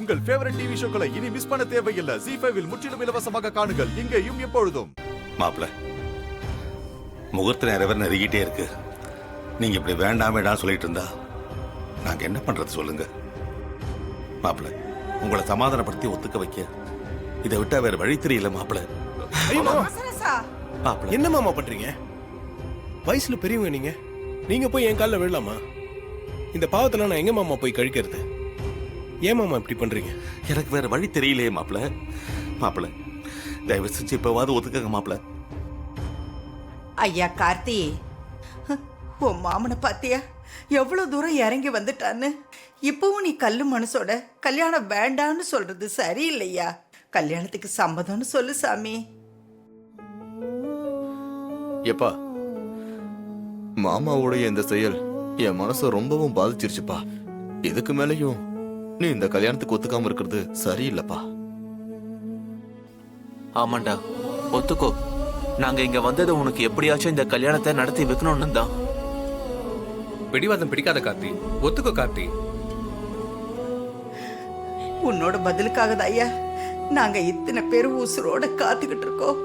உங்கள் favourite TV ஷோக்களை இனி miss பண்ண தேவையில்லை. ZEE5 இல் முற்றிலும் இலவசமாக காணுங்கள். இங்கேயும் எப்பொழுதும். மாப்பிள்ள, முகூர்த்த நேரம் வேற நெருங்கிட்டே இருக்கு. நீங்க இப்படி வேண்டாம் வேண்டாம் சொல்லிட்டு இருந்தா நாங்க என்ன பண்றது சொல்லுங்க. மாப்பிள்ள, உங்களை சமாதானப்படுத்தி ஒத்துக்க வைக்க இதை விட்டா வேற வழி தெரியல. மாப்பிள்ள, என்ன மாமா பண்றீங்க? வயசுல பெரியவங்க நீங்க. நீங்க போய் என் காலில் விழலாமா? இந்த பாவத்துல நான் எங்க மாமா போய் கழிக்கிறது? ஏன் மாமா இப்படி பண்றீங்க? எனக்கு வேற வழி தெரியலையே மாப்பிள்ள. மாப்பிள்ள, தயவு செஞ்சு இப்பவாது ஒத்துக்கங்க மாப்பிள்ள. ஐயா கார்த்தி, உன் மாமனை பாத்தியா எவ்வளவு தூரம் இறங்கி வந்துட்டான்னு. இப்பவும் நீ கல்லு மனசோட கல்யாணம் வேண்டான்னு சொல்றது சரியில்லையா? கல்யாணத்துக்கு சம்மதம்னு சொல்லு சாமி. எப்பா, மாமாவுடைய இந்த செயல் என் மனசை ரொம்பவும் பாதிச்சிருச்சுப்பா. இதுக்கு மேலையும் நீ இந்த கல்யாணத்துக்கு ஒத்துக்காம இருக்கிறது சரியில்லைப்பா. ஆமாண்டா, ஒத்துக்கோ. நாங்க இங்க வந்தது உனக்கு எப்படியாச்சும் இந்த கல்யாணத்தை நடத்தி வைக்கணும்னு தான். பிடிவாதம் பிடிக்காத கார்த்தி, ஒத்துக்கோ கார்த்தி. உன்னோட பதிலுக்காக ஐயா நாங்க இத்தனை பேர் உசுரோட காத்துக்கிட்டு இருக்கோம்.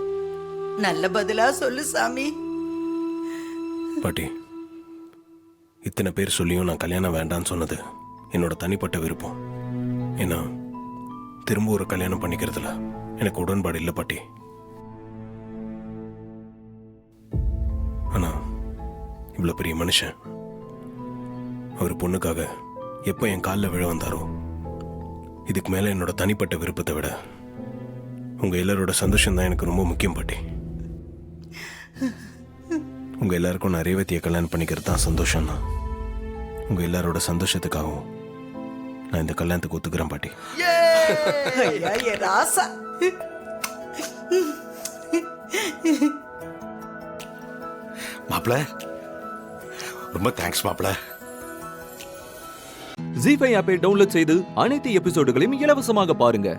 நல்ல பதிலா சொல்லு சாமி. பாட்டி, இத்தனை பேர் சொல்லியும் நான் கல்யாணம் வேண்டான்னு சொன்னது என்னோட தனிப்பட்ட விருப்பம். ஏன்னா திரும்ப ஒரு கல்யாணம் பண்ணிக்கிறதுல எனக்கு உடன்பாடு இல்லை பாட்டி. ஆனா இவ்வளவு பெரிய மனுஷன் ஒரு பொண்ணுக்காக எப்போ என் காலில் விழ வந்தாரோ, இதுக்கு மேல என்னோட தனிப்பட்ட விருப்பத்தை விட உங்க எல்லாரோட சந்தோஷம் தான் எனக்கு ரொம்ப முக்கியம் பாட்டி. உங்க எல்லாருக்கும் நான் ரேவதியை கல்யாணம் பண்ணிக்கிறது தான் சந்தோஷம்னா உங்க எல்லாரோட சந்தோஷத்துக்காகவும் நான் இந்த கல்யாணத்துக்கு ஒத்துக்கிறேன் பாட்டி. ஐயா, என் ராசா. மாப்பிள்ள, ரொம்ப தேங்க்ஸ் மாப்பிள்ள. ZEE5 ஆப்பை டவுன்லோட் செய்து அனைத்து எபிசோடுகளையும் இலவசமாக பாருங்க.